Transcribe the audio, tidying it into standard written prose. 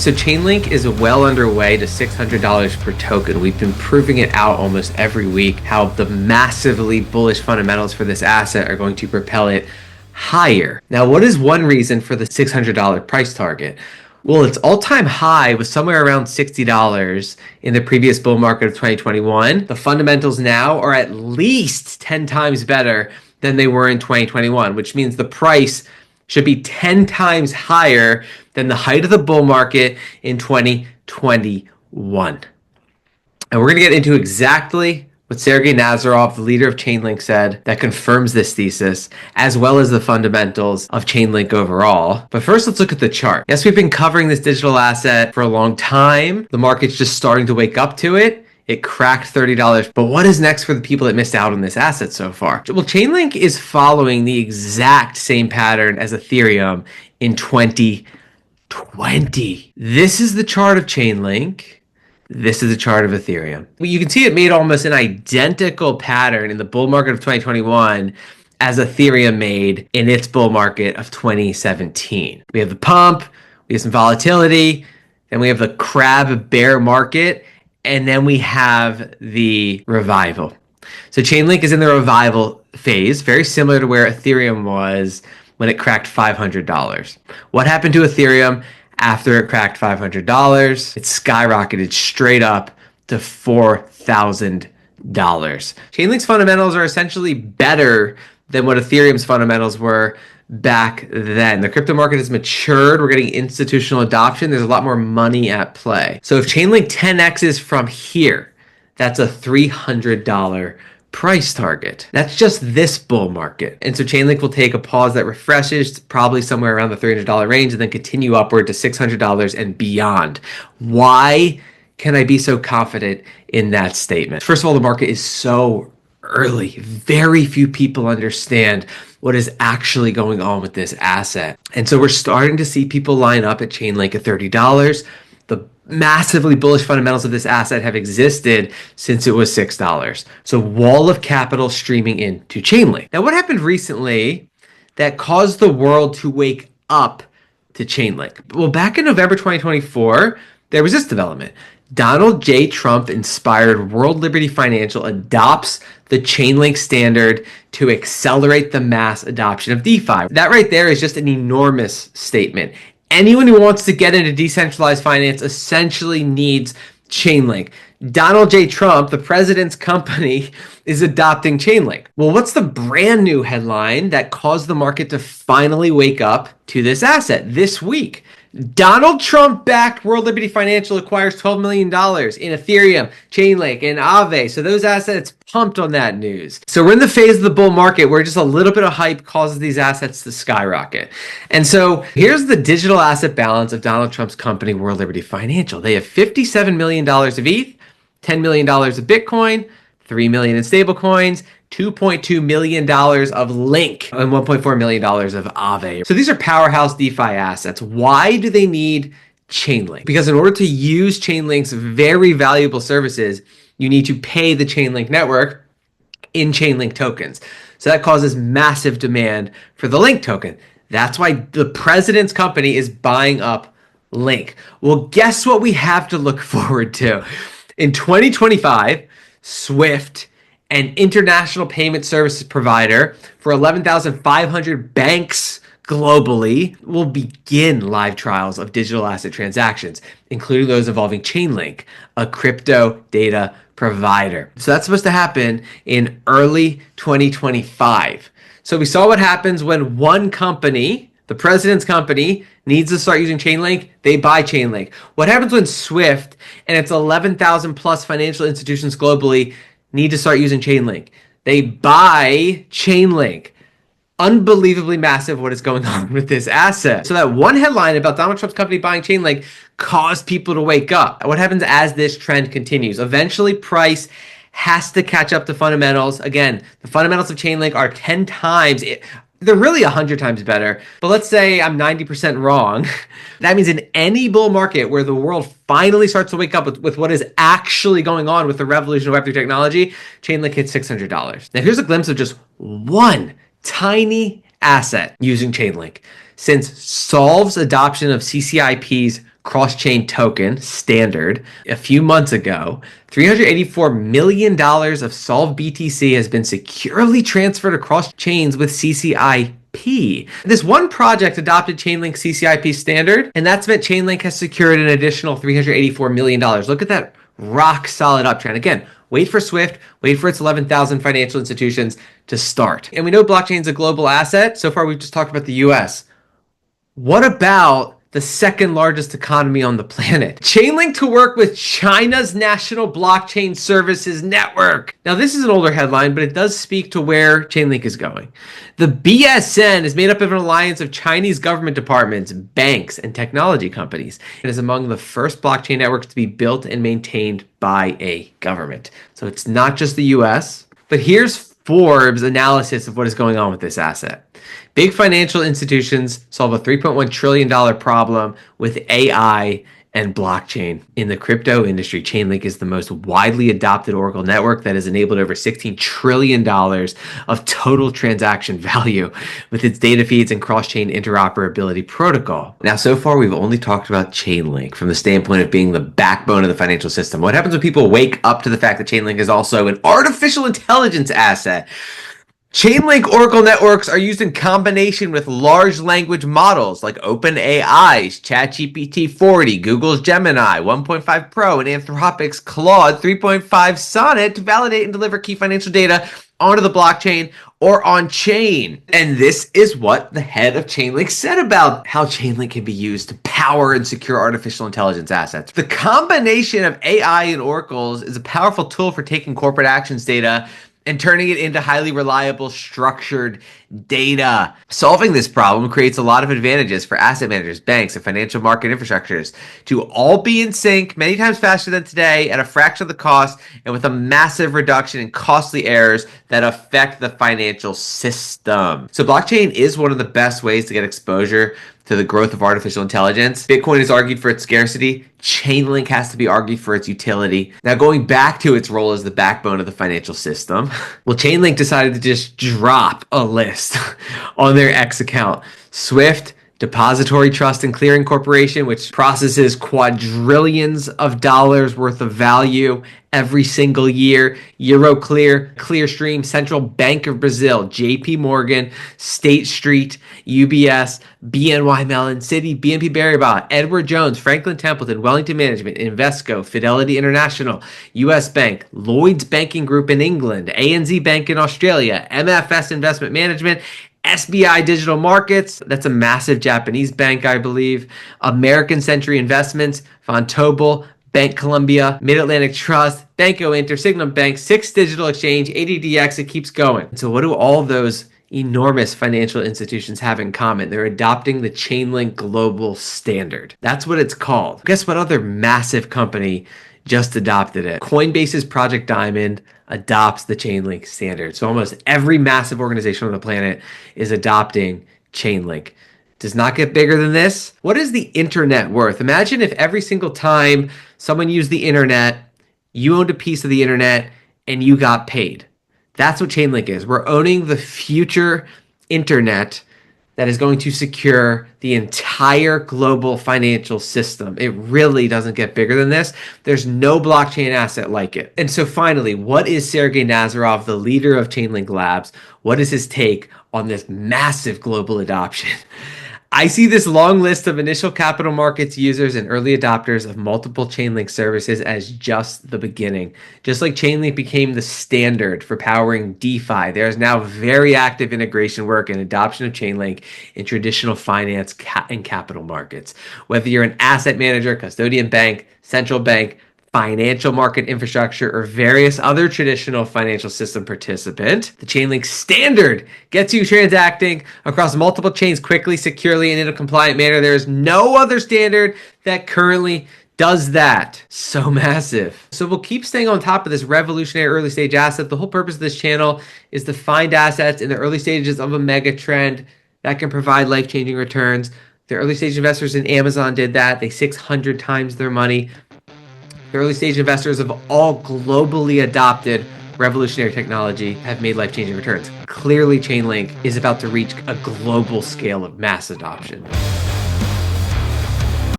So Chainlink is well underway to $600 per token. We've been proving it out almost every week, how the massively bullish fundamentals for this asset are going to propel it higher. Now, what is one reason for the $600 price target? Well, its all-time high was somewhere around $60 in the previous bull market of 2021. The fundamentals now are at least 10 times better than they were in 2021, which means the price should be 10 times higher than the height of the bull market in 2021. And we're going to get into exactly what Sergey Nazarov, the leader of Chainlink, said that confirms this thesis, as well as the fundamentals of Chainlink overall. But first, let's look at the chart. Yes, we've been covering this digital asset for a long time. The market's just starting to wake up to it. It cracked $30. But what is next for the people that missed out on this asset so far? Well, Chainlink is following the exact same pattern as Ethereum in 2020. This is the chart of Chainlink. This is a chart of Ethereum. You can see it made almost an identical pattern in the bull market of 2021 as Ethereum made in its bull market of 2017. We have the pump, we have some volatility, then we have the crab bear market, and then we have the revival. So Chainlink is in the revival phase, very similar to where Ethereum was when it cracked $500. What happened to Ethereum after it cracked $500? It skyrocketed straight up to $4,000. Chainlink's fundamentals are essentially better than what Ethereum's fundamentals were back then. The crypto market has matured. We're getting institutional adoption. There's a lot more money at play. So if Chainlink 10x's from here, that's a $300 price target. That's just this bull market. And so Chainlink will take a pause that refreshes probably somewhere around the $300 range and then continue upward to $600 and beyond. Why can I be so confident in that statement? First of all, the market is so early. Very few people understand what is actually going on with this asset. And so we're starting to see people line up at Chainlink at $30. The massively bullish fundamentals of this asset have existed since it was $6. So wall of capital streaming into Chainlink. Now, what happened recently that caused the world to wake up to Chainlink? Well, back in November 2024, there was this development. Donald J. Trump-inspired World Liberty Financial adopts the Chainlink standard to accelerate the mass adoption of DeFi. That right there is just an enormous statement. Anyone who wants to get into decentralized finance essentially needs Chainlink. Donald J. Trump, the president's company, is adopting Chainlink. Well, what's the brand new headline that caused the market to finally wake up to this asset this week? Donald Trump-backed World Liberty Financial acquires $12 million in Ethereum, Chainlink, and Aave. So those assets pumped on that news. So we're in the phase of the bull market where just a little bit of hype causes these assets to skyrocket. And so here's the digital asset balance of Donald Trump's company, World Liberty Financial. They have $57 million of ETH, $10 million of Bitcoin, $3 million in stablecoins, $2.2 million of Link, and $1.4 million of Aave. So these are powerhouse DeFi assets. Why do they need Chainlink? Because in order to use Chainlink's very valuable services, you need to pay the Chainlink network in Chainlink tokens. So that causes massive demand for the Link token. That's why the president's company is buying up Link. Well, guess what we have to look forward to? In 2025, Swift, an international payment services provider for 11,500 banks globally, will begin live trials of digital asset transactions, including those involving Chainlink, a crypto data provider. So that's supposed to happen in early 2025. So we saw what happens when one company, the president's company, needs to start using Chainlink, they buy Chainlink. What happens when Swift and its 11,000 plus financial institutions globally need to start using Chainlink? They buy Chainlink. Unbelievably massive what is going on with this asset. So that one headline about Donald Trump's company buying Chainlink caused people to wake up. What happens as this trend continues? Eventually, price has to catch up to fundamentals. Again, the fundamentals of Chainlink are 10 times, they're really 100 times better. But let's say I'm 90% wrong. That means in any bull market where the world finally starts to wake up with what is actually going on with the revolution of Web3 technology, Chainlink hits $600. Now here's a glimpse of just one tiny asset using Chainlink. since Solve's adoption of CCIP's cross-chain token standard a few months ago, $384 million of Solve BTC has been securely transferred across chains with CCIP. This one project adopted Chainlink CCIP standard, and that's meant Chainlink has secured an additional $384 million. Look at that rock solid uptrend. Again, wait for Swift, wait for its 11,000 financial institutions to start. And we know blockchain is a global asset. So far, we've just talked about the US. What about the second largest economy on the planet? Chainlink to work with China's National Blockchain Services Network. Now, this is an older headline, but it does speak to where Chainlink is going. The BSN is made up of an alliance of Chinese government departments, banks, and technology companies. It is among the first blockchain networks to be built and maintained by a government. So it's not just the US, but here's Forbes' analysis of what is going on with this asset. Big financial institutions solve a $3.1 trillion problem with AI and blockchain. In the crypto industry, Chainlink is the most widely adopted Oracle network that has enabled over $16 trillion of total transaction value with its data feeds and cross-chain interoperability protocol. Now, so far, we've only talked about Chainlink from the standpoint of being the backbone of the financial system. What happens when people wake up to the fact that Chainlink is also an artificial intelligence asset? Chainlink Oracle networks are used in combination with large language models like OpenAI's ChatGPT 40, Google's Gemini 1.5 Pro, and Anthropic's Claude 3.5 Sonnet to validate and deliver key financial data onto the blockchain or on chain. And this is what the head of Chainlink said about how Chainlink can be used to power and secure artificial intelligence assets. The combination of AI and oracles is a powerful tool for taking corporate actions data and turning it into highly reliable, structured data. Solving this problem creates a lot of advantages for asset managers, banks, and financial market infrastructures to all be in sync many times faster than today at a fraction of the cost and with a massive reduction in costly errors that affect the financial system. So blockchain is one of the best ways to get exposure to the growth of artificial intelligence. Bitcoin is argued for its scarcity. Chainlink has to be argued for its utility. Now, going back to its role as the backbone of the financial system, well, Chainlink decided to just drop a list on their X account. Swift, Depository Trust and Clearing Corporation, which processes quadrillions of dollars worth of value every single year. Euroclear, Clearstream, Central Bank of Brazil, JP Morgan, State Street, UBS, BNY Mellon, Citi, BNP Paribas, Edward Jones, Franklin Templeton, Wellington Management, Invesco, Fidelity International, US Bank, Lloyds Banking Group in England, ANZ Bank in Australia, MFS Investment Management, SBI Digital Markets, that's a massive Japanese bank, I believe, American Century Investments, Vontobel, Bank Columbia, Mid-Atlantic Trust, Banco Inter, Signum Bank, Six Digital Exchange, ADDX, it keeps going. So what do all of those enormous financial institutions have in common? They're adopting the Chainlink Global Standard. That's what it's called. Guess what other massive company just adopted it? Coinbase's Project Diamond adopts the Chainlink standard. So almost every massive organization on the planet is adopting Chainlink. Does not get bigger than this. What is the internet worth? Imagine if every single time someone used the internet, you owned a piece of the internet and you got paid. That's what Chainlink is. We're owning the future internet that is going to secure the entire global financial system. It really doesn't get bigger than this. There's no blockchain asset like it. And so finally, what is Sergey Nazarov, the leader of Chainlink Labs? What is his take on this massive global adoption? I see this long list of initial capital markets users and early adopters of multiple Chainlink services as just the beginning. Just like Chainlink became the standard for powering DeFi, there is now very active integration work and adoption of Chainlink in traditional finance and capital markets. Whether you're an asset manager, custodian bank, central bank, financial market infrastructure, or various other traditional financial system participant, the Chainlink standard gets you transacting across multiple chains quickly, securely, and in a compliant manner. There is no other standard that currently does that. So massive. So we'll keep staying on top of this revolutionary early stage asset. The whole purpose of this channel is to find assets in the early stages of a mega trend that can provide life-changing returns. The early stage investors in Amazon did that. They 600 times their money. The early stage investors have all globally adopted revolutionary technology have made life-changing returns. Clearly, Chainlink is about to reach a global scale of mass adoption.